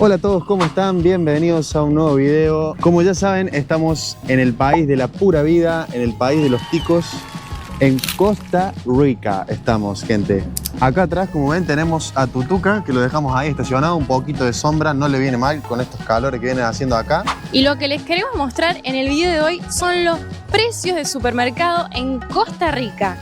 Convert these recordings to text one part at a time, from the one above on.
Hola a todos, ¿cómo están? Bienvenidos a un nuevo video. Como ya saben, estamos en el país de la pura vida, en el país de los ticos, en Costa Rica estamos, gente. Acá atrás, como ven, tenemos a Tutuca, que lo dejamos ahí estacionado, un poquito de sombra, no le viene mal con estos calores que vienen haciendo acá. Y lo que les queremos mostrar en el video de hoy son los precios de supermercado en Costa Rica.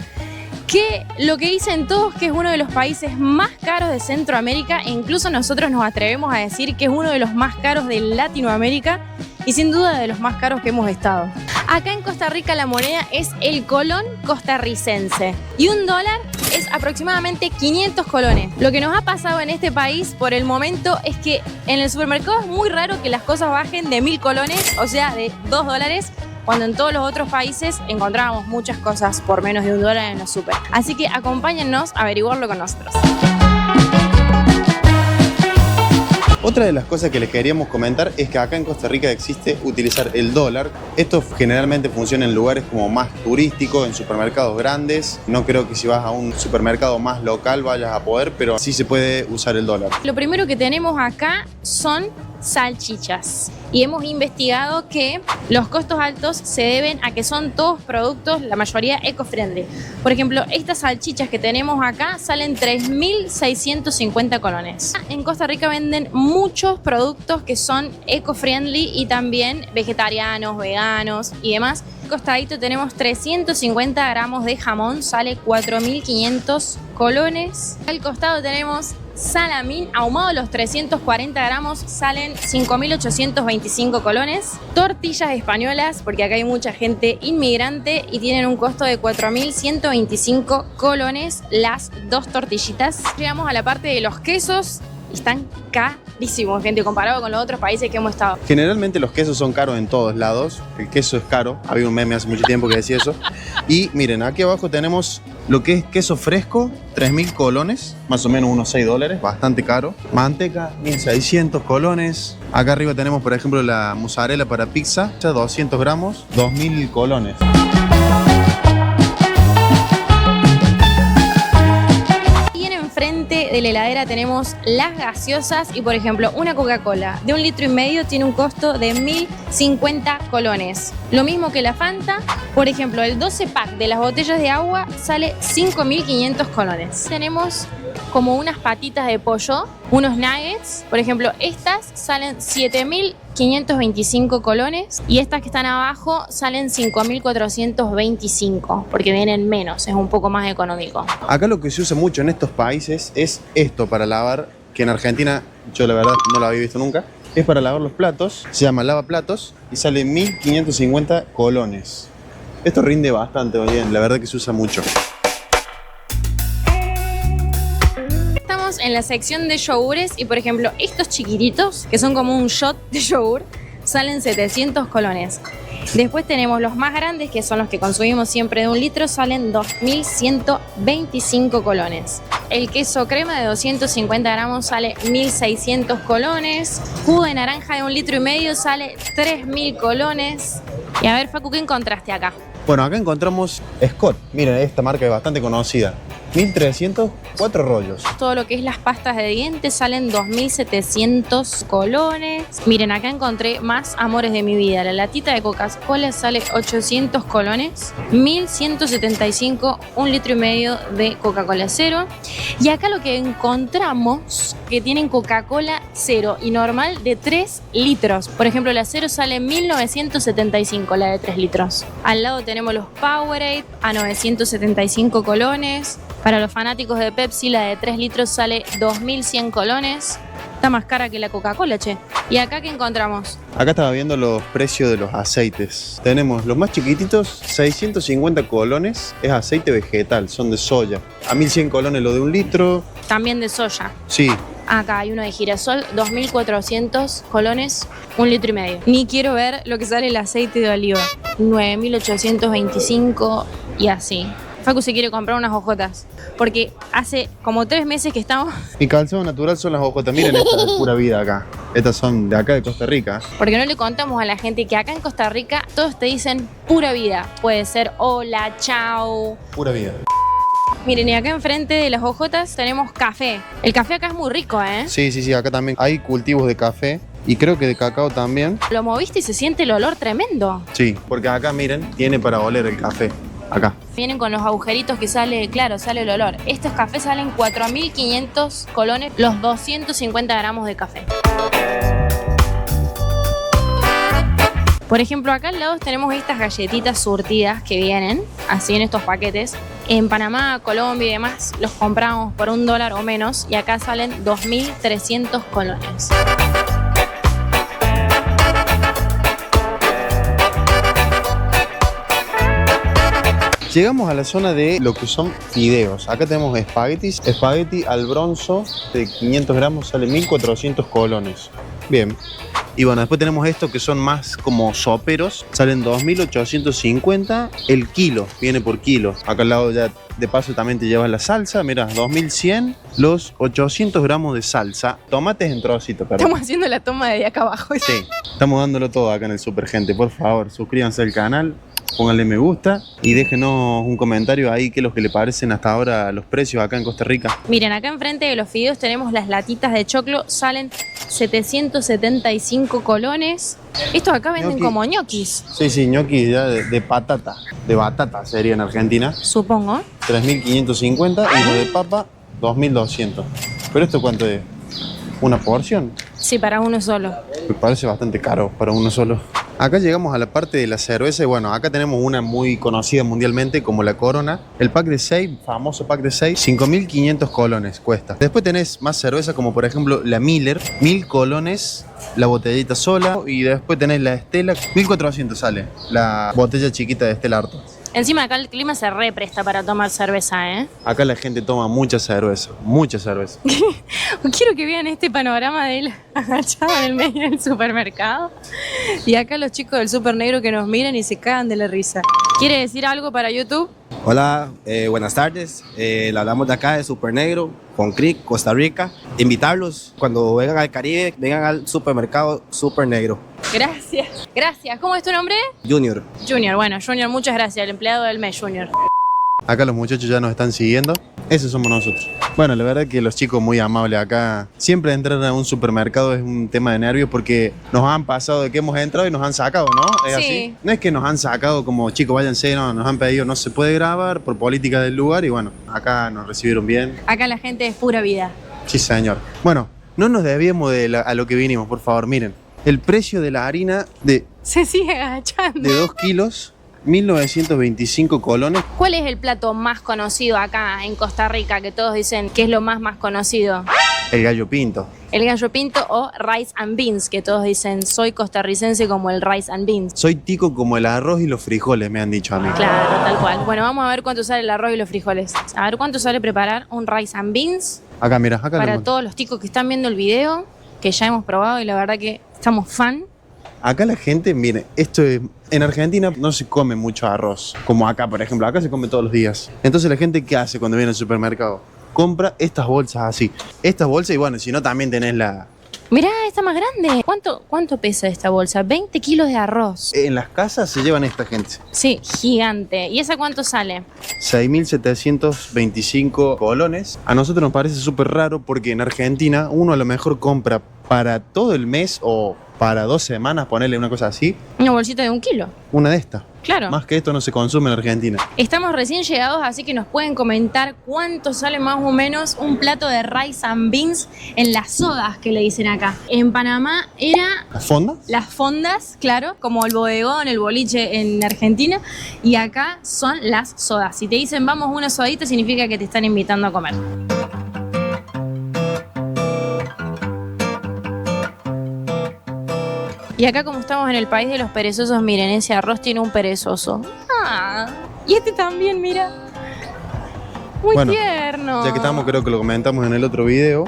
Que lo que dicen todos que es uno de los países más caros de Centroamérica e incluso nosotros nos atrevemos a decir que es uno de los más caros de Latinoamérica y sin duda de los más caros que hemos estado. Acá en Costa Rica la moneda es el colón costarricense y un dólar es aproximadamente 500 colones. Lo que nos ha pasado en este país por el momento es que en el supermercado es muy raro que las cosas bajen de 1000 colones, o sea de 2 dólares, cuando en todos los otros países encontrábamos muchas cosas por menos de $1 en los super. Así que acompáñennos a averiguarlo con nosotros. Otra de las cosas que les queríamos comentar es que acá en Costa Rica existe utilizar el dólar. Esto generalmente funciona en lugares como más turísticos, en supermercados grandes. No creo que si vas a un supermercado más local vayas a poder, pero sí se puede usar el dólar. Lo primero que tenemos acá son salchichas y hemos investigado que los costos altos se deben a que son todos productos, la mayoría eco-friendly. Por ejemplo, estas salchichas que tenemos acá salen 3.650 colones. En Costa Rica venden muchos productos que son eco-friendly y también vegetarianos, veganos y demás. Costadito tenemos 350 gramos de jamón, sale 4.500 colones. Al costado tenemos salamín ahumado, los 340 gramos salen 5.825 colones. Tortillas españolas, porque acá hay mucha gente inmigrante y tienen un costo de 4.125 colones las dos tortillitas. Llegamos a la parte de los quesos y están carísimos, gente, comparado con los otros países que hemos estado. Generalmente los quesos son caros en todos lados. El queso es caro. Había un meme hace mucho tiempo que decía eso. Y miren, aquí abajo tenemos lo que es queso fresco, 3.000 colones, más o menos unos 6 dólares, bastante caro. Manteca, 1.600 colones. Acá arriba tenemos, por ejemplo, la mozzarella para pizza, 200 gramos, 2.000 colones. De la heladera tenemos las gaseosas y por ejemplo una Coca-Cola de 1,5 litros tiene un costo de 1.050 colones. Lo mismo que la Fanta, por ejemplo el 12 pack de las botellas de agua sale 5.500 colones. Tenemos como unas patitas de pollo, unos nuggets, por ejemplo estas salen 7.525 colones y estas que están abajo salen 5.425 porque vienen menos, es un poco más económico. Acá lo que se usa mucho en estos países es esto para lavar, que en Argentina yo la verdad no lo había visto nunca. Es para lavar los platos, se llama lavaplatos y sale 1.550 colones. Esto rinde bastante bien, la verdad que se usa mucho. En la sección de yogures y por ejemplo estos chiquititos que son como un shot de yogur salen 700 colones. Después tenemos los más grandes que son los que consumimos siempre de 1 litro, salen 2.125 colones. El queso crema de 250 gramos sale 1.600 colones. Jugo de naranja de 1,5 litros sale 3.000 colones. Y a ver, Facu, ¿qué encontraste acá? Bueno, acá encontramos Scott. Miren, esta marca es bastante conocida. 1.300, 4 rollos. Todo lo que es las pastas de dientes salen 2.700 colones. Miren, acá encontré más amores de mi vida. La latita de Coca-Cola sale 800 colones. 1.175, 1,5 litros de Coca-Cola cero. Y acá lo que encontramos que tienen Coca-Cola cero y normal de 3 litros. Por ejemplo, la cero sale 1.975, la de 3 litros. Al lado tenemos los Powerade a 975 colones. Para los fanáticos de Pepsi, la de 3 litros sale 2.100 colones. Está más cara que la Coca-Cola, che. ¿Y acá qué encontramos? Acá estaba viendo los precios de los aceites. Tenemos los más chiquititos, 650 colones. Es aceite vegetal, son de soya. A 1.100 colones lo de 1 litro. También de soya. Sí. Acá hay uno de girasol, 2.400 colones, 1,5 litros. Ni quiero ver lo que sale el aceite de oliva. 9.825 y así. Facu se quiere comprar unas hojotas, porque hace como 3 meses que estamos... Mi calzado natural son las hojotas, miren estas de pura vida acá. Estas son de acá de Costa Rica. Porque no le contamos a la gente que acá en Costa Rica todos te dicen pura vida. Puede ser hola, chao. Pura vida. Miren, y acá enfrente de las hojotas tenemos café. El café acá es muy rico, ¿eh? Sí, sí, sí, acá también hay cultivos de café y creo que de cacao también. Lo moviste y se siente el olor tremendo. Sí, porque acá, miren, tiene para oler el café. Acá. Vienen con los agujeritos que sale, claro, sale el olor. Estos cafés salen 4.500 colones los 250 gramos de café. Por ejemplo, acá al lado tenemos estas galletitas surtidas que vienen, así en estos paquetes. En Panamá, Colombia y demás los compramos por $1 o menos y acá salen 2.300 colones. Llegamos a la zona de lo que son fideos. Acá tenemos espaguetis. Espagueti al bronzo de 500 gramos sale 1.400 colones. Bien. Y bueno, después tenemos estos que son más como soperos. Salen 2.850 el kilo. Viene por kilo. Acá al lado ya de paso también te llevas la salsa. Mira, 2.100 los 800 gramos de salsa. Tomates en trocitos, perdón. Estamos haciendo la toma de acá abajo. Sí, estamos dándolo todo acá en el Super Gente. Por favor, suscríbanse al canal. Pónganle me gusta y déjenos un comentario ahí qué es lo que le parecen hasta ahora los precios acá en Costa Rica. Miren, acá enfrente de los fideos tenemos las latitas de choclo, salen 775 colones. Estos acá venden Ñoqui. como ñoquis, Sí, sí, ñoqui ya de patata, de batata sería en Argentina. supongo. 3.550 y los de papa 2.200. ¿Pero esto cuánto es? ¿Una porción? Sí, para uno solo. Me parece bastante caro para uno solo. Acá llegamos a la parte de la cerveza y bueno, acá tenemos una muy conocida mundialmente como la Corona. El pack de 6, famoso pack de 6, 5.500 colones cuesta. Después tenés más cerveza como por ejemplo la Miller, 1.000 colones la botellita sola. Y después tenés la Estela, 1.400 sale la botella chiquita de Estela Artois. Encima acá el clima se represta para tomar cerveza, ¿eh? Acá la gente toma mucha cerveza, mucha cerveza. Quiero que vean este panorama de él agachado en el medio del supermercado. Y acá los chicos del Super Negro que nos miran y se cagan de la risa. ¿Quiere decir algo para YouTube? Hola, buenas tardes. Le hablamos de acá de Super Negro, con Creek, Costa Rica. Invitarlos cuando vengan al Caribe, vengan al supermercado Super Negro. Gracias. Gracias. ¿Cómo es tu nombre? Junior. Junior. Bueno, Junior, muchas gracias. El empleado del mes, Junior. Acá los muchachos ya nos están siguiendo. Esos somos nosotros. Bueno, la verdad que los chicos muy amables acá. Siempre entrar a un supermercado es un tema de nervios porque nos han pasado de que hemos entrado y nos han sacado, ¿no? ¿Es Sí. así? No es que nos han sacado como chicos, váyanse, no, nos han pedido no se puede grabar por política del lugar y bueno, acá nos recibieron bien. Acá la gente es pura vida. Sí, señor. Bueno, no nos desviemos a lo que vinimos, por favor, miren. El precio de la harina de Se sigue agachando. 2 kilos, 1.925 colones. ¿Cuál es el plato más conocido acá en Costa Rica que todos dicen que es lo más conocido? El gallo pinto. El gallo pinto o rice and beans, que todos dicen soy costarricense como el rice and beans. Soy tico como el arroz y los frijoles, me han dicho a mí. Claro, tal cual. Bueno, vamos a ver cuánto sale el arroz y los frijoles. A ver cuánto sale preparar un rice and beans Acá, mira, acá para lo- todos los ticos que están viendo el video, que ya hemos probado y la verdad que estamos fan. Acá la gente, mire, esto es... En Argentina no se come mucho arroz, como acá, por ejemplo. Acá se come todos los días. Entonces la gente, ¿qué hace cuando viene al supermercado? Compra estas bolsas así. Estas bolsas y bueno, si no también tenés la... Mirá, está más grande. ¿Cuánto pesa esta bolsa? 20 kilos de arroz. En las casas se llevan esta gente. Sí, gigante. ¿Y esa cuánto sale? 6.725 colones. A nosotros nos parece súper raro porque en Argentina uno a lo mejor compra para todo el mes o para 2 semanas, ponerle una cosa así, Una bolsita de 1 kilo. una de estas. Claro. Más que esto no se consume en Argentina. Estamos recién llegados, así que nos pueden comentar cuánto sale más o menos un plato de rice and beans en las sodas que le dicen acá. En Panamá era ¿La fonda? las fondas, claro, como el bodegón, el boliche en Argentina, y acá son las sodas. Si te dicen vamos una sodita, significa que te están invitando a comer. Y acá como estamos en el país de los perezosos, miren, ese arroz tiene un perezoso. Ah, y este también, mira. Muy Bueno, tierno. Ya que estamos, creo que lo comentamos en el otro video.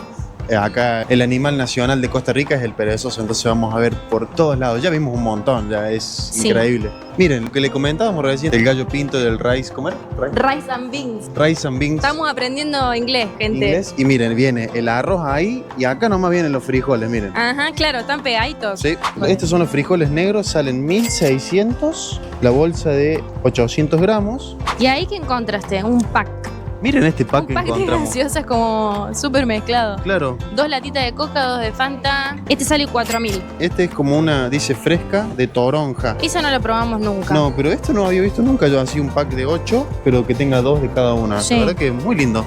Acá el animal nacional de Costa Rica es el perezoso, entonces vamos a ver por todos lados. Ya vimos un montón, ya es Sí. increíble. Miren, lo que le comentábamos recién, el gallo pinto del rice, ¿cómo era? Rice and beans. Rice and beans. Estamos aprendiendo inglés, gente. Inglés. Y miren, viene el arroz ahí y acá nomás vienen los frijoles, miren. Ajá, claro, están pegaditos. Sí, estos son los frijoles negros, salen 1.600, la bolsa de 800 gramos. ¿Y ahí qué encontraste? Un pack. Miren este pack Un que pack de encontramos. gaseosas como súper mezclado. Claro, 2 latitas de coca, 2 de Fanta. Este sale 4.000. este es como una, dice fresca, de toronja. Esa no la probamos nunca. No, pero esto no había visto nunca yo, así un pack de 8, pero que tenga 2 de cada una. Sí. La verdad que muy lindo.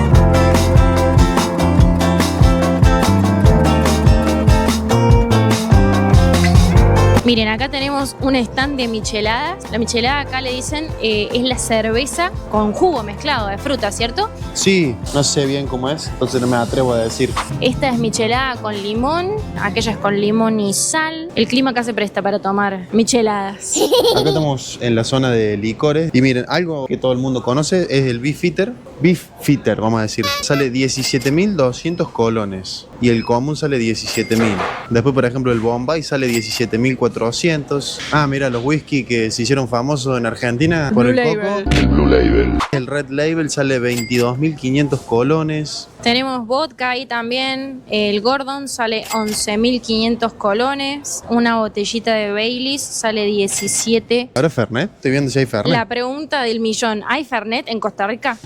Miren, acá tenemos un stand de micheladas. La michelada acá le dicen es la cerveza con jugo mezclado de fruta, ¿cierto? Sí, no sé bien cómo es, entonces no me atrevo a decir. Esta es michelada con limón, aquella es con limón y sal. El clima acá se presta para tomar micheladas. Acá estamos en la zona de licores. Y miren, algo que todo el mundo conoce es el Beef Eater. Beef Fitter, vamos a decir. Sale 17.200 colones. Y el común sale 17.000. Después, por ejemplo, el Bombay sale 17.400. Ah, mira, los whisky que se hicieron famosos en Argentina por Blue el Label. coco. El Blue Label. El Red Label sale 22.500 colones. Tenemos vodka ahí también. El Gordon sale 11.500 colones. Una botellita de Baileys sale 17. Ahora Fernet. Estoy viendo si hay Fernet. La pregunta del millón, ¿hay Fernet en Costa Rica?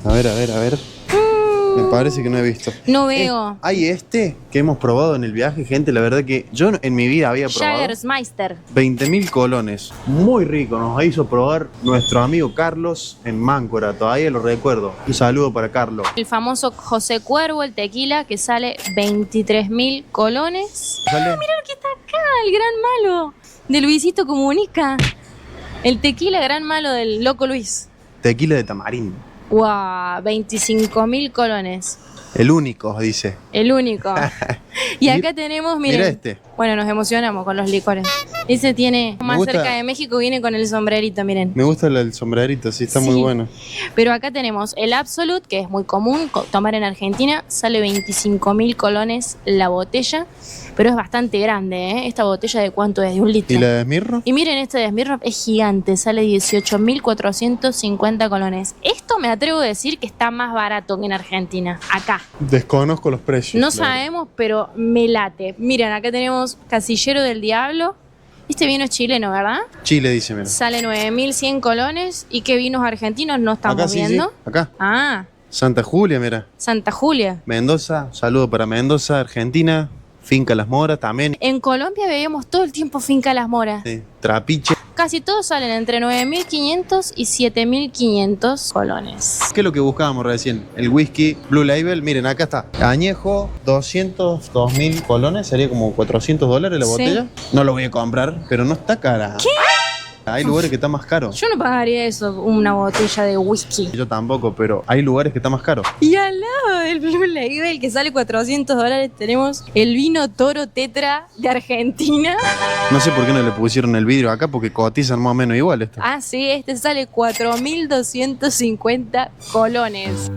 A ver, a ver, a ver. Me parece que no he visto. No veo. Hay este que hemos probado en el viaje, gente. La verdad que yo en mi vida había probado. Jagersmeister. 20.000 colones. Muy rico. Nos hizo probar nuestro amigo Carlos en Máncora. Todavía lo recuerdo. Un saludo para Carlos. El famoso José Cuervo, el tequila, que sale 23.000 colones. ¿Sale? Mira lo que está acá, el gran malo de Luisito Comunica. El tequila gran malo del Loco Luis. Tequila de tamarindo. ¡Wow! 25.000 colones. El único, dice. El único. Y acá tenemos, miren. Mira este. Bueno, nos emocionamos con los licores. Ese tiene, más gusta. cerca de México, viene con el sombrerito, miren. Me gusta el sombrerito, sí, está muy Sí. bueno. Pero acá tenemos el Absolute, que es muy común tomar en Argentina. Sale 25.000 colones la botella, pero es bastante grande, ¿eh? Esta botella, ¿de cuánto es? De 1 litro. ¿Y la de Esmirro? Y miren, este de Smirnoff es gigante, sale 18.450 colones. Esto me atrevo a decir que está más barato que en Argentina, acá. Desconozco los precios. No la verdad. sabemos, pero me late. Miren, acá tenemos Casillero del Diablo. Este vino es chileno, ¿verdad? Chile, dice, mira. Sale 9.100 colones. ¿Y qué vinos argentinos no estamos Acá sí, viendo? sí. Acá. Ah, Santa Julia, mira. Santa Julia. Mendoza, saludo para Mendoza, Argentina. Finca Las Moras también. En Colombia veíamos todo el tiempo Finca Las Moras. Sí. Trapiche. Casi todos salen entre 9.500 y 7.500 colones. ¿Qué es lo que buscábamos recién? El whisky Blue Label. Miren, acá está. Añejo, 202.000 colones. Sería como $400 la Sí. botella. No lo voy a comprar, pero no está cara. ¿Qué? Hay lugares que están más caros. Yo no pagaría eso, una botella de whisky. Yo tampoco, pero hay lugares que están más caros. Y al lado del Blue Label, que sale $400, tenemos el vino Toro Tetra de Argentina. No sé por qué no le pusieron el vidrio acá, porque cotizan más o menos igual esto. Ah, sí, este sale 4.250 colones.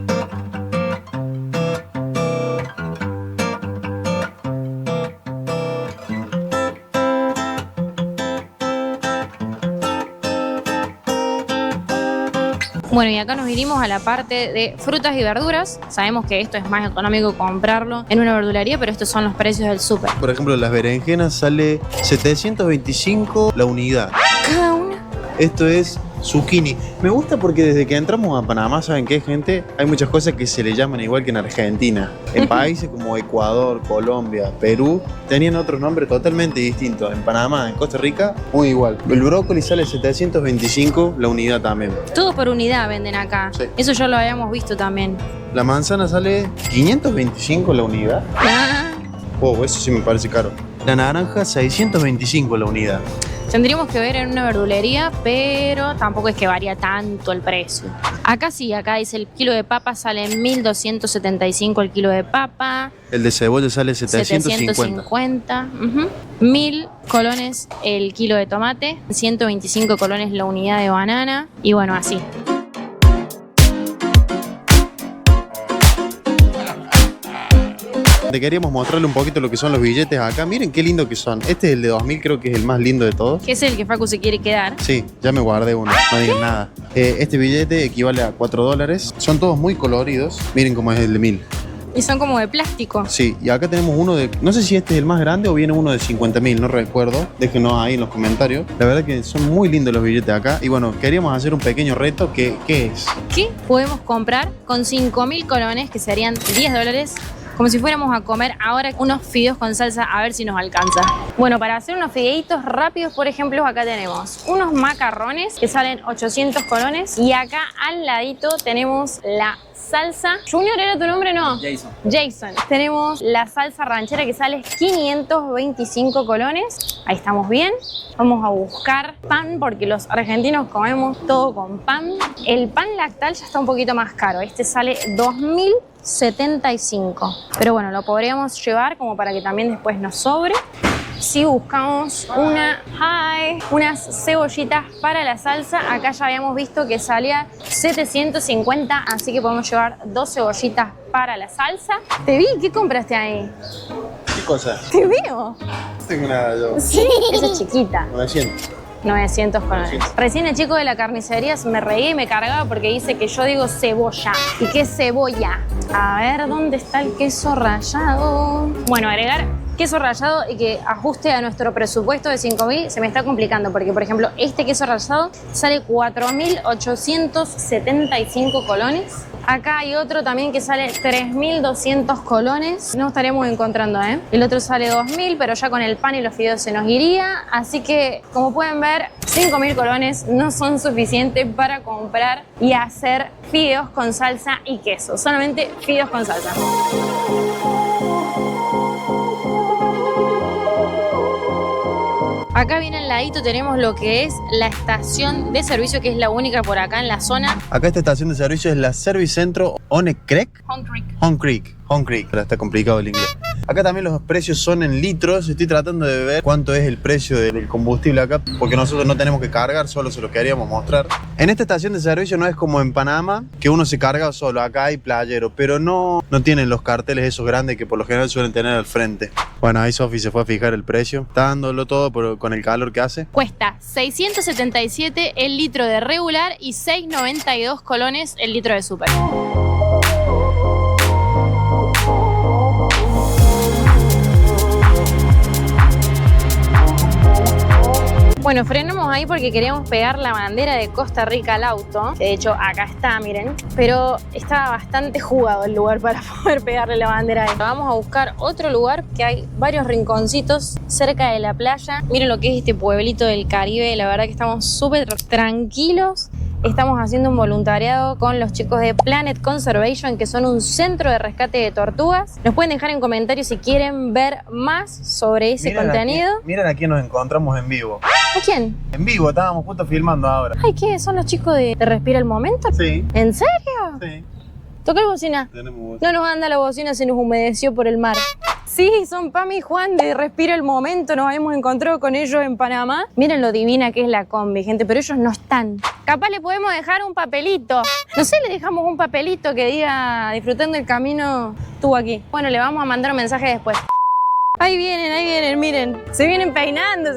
Bueno, y acá nos vinimos a la parte de frutas y verduras. Sabemos que esto es más económico comprarlo en una verdulería, pero estos son los precios del súper. Por ejemplo, las berenjenas sale 725 la unidad. Cada una. Esto es zucchini. Me gusta porque desde que entramos a Panamá, ¿saben qué, gente? Hay muchas cosas que se le llaman igual que en Argentina. En países como Ecuador, Colombia, Perú, tenían otros nombres totalmente distintos. En Panamá, en Costa Rica, muy igual. El brócoli sale 725 la unidad también. Todo por unidad venden acá. Sí. Eso ya lo habíamos visto también. La manzana sale 525 la unidad. Ah, Oh, eso sí me parece caro. La naranja, 625 la unidad. tendríamos que ver en una verdulería, pero tampoco es que varía tanto el precio. Acá sí, acá dice el kilo de papa sale 1.275 el kilo de papa. El de cebolla sale 750. 750. 1.000 colones el kilo de tomate. 125 colones la unidad de banana. Y bueno, así. Te queríamos mostrarle un poquito lo que son los billetes acá. Miren qué lindo que son. Este es el de 2000, creo que es el más lindo de todos. Que es el que Facu se quiere quedar. Sí, ya me guardé uno, no digan nada. Este billete equivale a $4. Son todos muy coloridos. Miren cómo es el de 1000. Y son como de plástico. Sí, y acá tenemos uno de, no sé si este es el más grande o viene uno de 50.000, no recuerdo. Déjenos ahí en los comentarios. La verdad que son muy lindos los billetes acá. Y bueno, queríamos hacer un pequeño reto. ¿Qué es? ¿Qué podemos comprar con 5.000 colones, que serían $10? Como si fuéramos a comer ahora unos fideos con salsa, a ver si nos alcanza. Bueno, para hacer unos fideitos rápidos, por ejemplo, acá tenemos unos macarrones que salen 800 colones. Y acá al ladito tenemos la salsa. Junior, ¿era tu nombre? No. Jason. Tenemos la salsa ranchera que sale 525 colones. Ahí estamos bien. Vamos a buscar pan porque los argentinos comemos todo con pan. El pan lactal ya está un poquito más caro. Este sale 2.075. Pero bueno, lo podríamos llevar como para que también después nos sobre. Si buscamos unas cebollitas para la salsa, acá ya habíamos visto que salía 750, así que podemos llevar 2 cebollitas para la salsa. Te vi, ¿qué compraste ahí? ¿Qué cosa? Te veo. No tengo nada yo. Sí, esa es chiquita. 900 colones. Recién el chico de la carnicería me reí y me cargaba porque dice que yo digo cebolla. ¿Y qué es cebolla? A ver, ¿dónde está el queso rallado? Bueno, agregar queso rallado y que ajuste a nuestro presupuesto de 5.000 se me está complicando porque, por ejemplo, este queso rallado sale 4.875 colones. Acá hay otro también que sale 3.200 colones. No estaremos encontrando, ¿eh? El otro sale 2.000, pero ya con el pan y los fideos se nos iría. Así que, como pueden ver, 5.000 colones no son suficientes para comprar y hacer fideos con salsa y queso. Solamente fideos con salsa. Acá bien al ladito tenemos lo que es la estación de servicio, que es la única por acá en la zona. Acá esta estación de servicio es la Service Centro One Creek. Home Creek. Está complicado el inglés. Acá también los precios son en litros. Estoy tratando de ver cuánto es el precio del combustible acá, porque nosotros no tenemos que cargar, solo se lo queríamos mostrar. En esta estación de servicio no es como en Panamá, que uno se carga solo. Acá hay playero, pero no tienen los carteles esos grandes que por lo general suelen tener al frente. Bueno, ahí Sofi se fue a fijar el precio. Está dándolo todo con el calor que hace. Cuesta 677 el litro de regular y 6.92 colones el litro de super. Bueno, frenamos ahí porque queríamos pegar la bandera de Costa Rica al auto. De hecho, acá está, miren. Pero estaba bastante jugado el lugar para poder pegarle la bandera ahí. Vamos a buscar otro lugar que hay varios rinconcitos cerca de la playa. Miren lo que es este pueblito del Caribe. La verdad que estamos súper tranquilos. Estamos haciendo un voluntariado con los chicos de Planet Conservation, que son un centro de rescate de tortugas. Nos pueden dejar en comentarios si quieren ver más sobre ese contenido. Miren a quién nos encontramos en vivo. ¿A quién? En vivo, estábamos justo filmando ahora. Ay, ¿qué? ¿Son los chicos de Respira el Momento? Sí. ¿En serio? Sí. ¿Toca la bocina? Tenemos voz. No nos anda la bocina, se nos humedeció por el mar. Sí, son Pam y Juan de Respira el Momento. Nos habíamos encontrado con ellos en Panamá. Miren lo divina que es la combi, gente, pero ellos no están. Capaz le podemos dejar un papelito. No sé, le dejamos un papelito que diga disfrutando el camino, estuvo aquí. Bueno, le vamos a mandar un mensaje después. Ahí vienen, miren. Se viene peinando,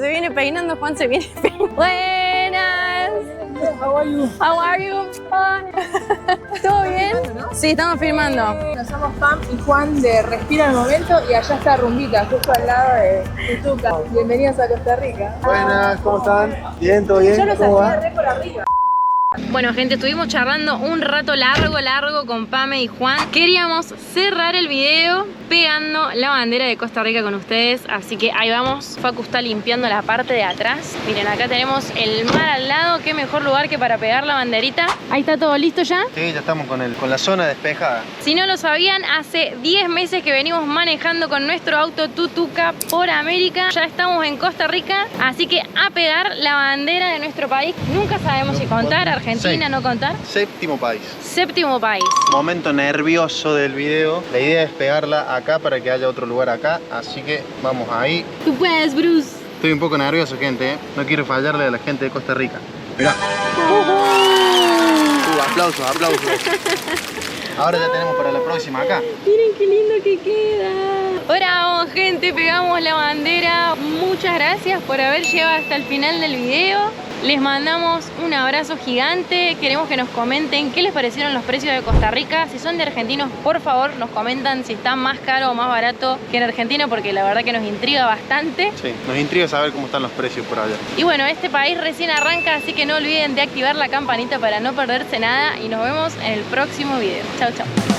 Juan se viene peinando. Buenas. How are you? How are you? ¿Todo bien? Sí, estamos filmando. Nos somos Pam y Juan de Respira el Momento y allá está Rumbita, justo al lado de Tutuca. Bienvenidos a Costa Rica. Buenas, ¿cómo están? ¿Bien? ¿Todo bien? Yo los ¿Cómo hacía va? re por arriba. Bueno, gente, estuvimos charlando un rato largo con Pame y Juan. Queríamos cerrar el video pegando la bandera de Costa Rica con ustedes, así que ahí vamos. Facu está limpiando la parte de atrás. Miren, acá tenemos el mar al lado. Qué mejor lugar que para pegar la banderita. Ahí está todo listo ya. Sí, ya estamos con la zona despejada. Si no lo sabían, hace 10 meses que venimos manejando con nuestro auto Tutuca por América. Ya estamos en Costa Rica, así que a pegar la bandera de nuestro país. Nunca sabemos si contar, Argentina, Sí. no contar. Séptimo país. Séptimo país. Momento nervioso del video. La idea es pegarla acá para que haya otro lugar acá. Así que vamos ahí. Tú puedes, Bruce. Estoy un poco nervioso, gente, ¿eh? No quiero fallarle a la gente de Costa Rica. Mirá. Aplausos. Ahora ya tenemos para la próxima acá. Miren qué lindo que queda. Ahora vamos, gente, pegamos la bandera. Muy muchas gracias por haber llegado hasta el final del video. Les mandamos un abrazo gigante. Queremos que nos comenten qué les parecieron los precios de Costa Rica. Si son de argentinos, por favor, nos comentan si está más caro o más barato que en Argentina, porque la verdad que nos intriga bastante. Sí, nos intriga saber cómo están los precios por allá. Y bueno, este país recién arranca, así que no olviden de activar la campanita para no perderse nada. Y nos vemos en el próximo video. Chau, chau.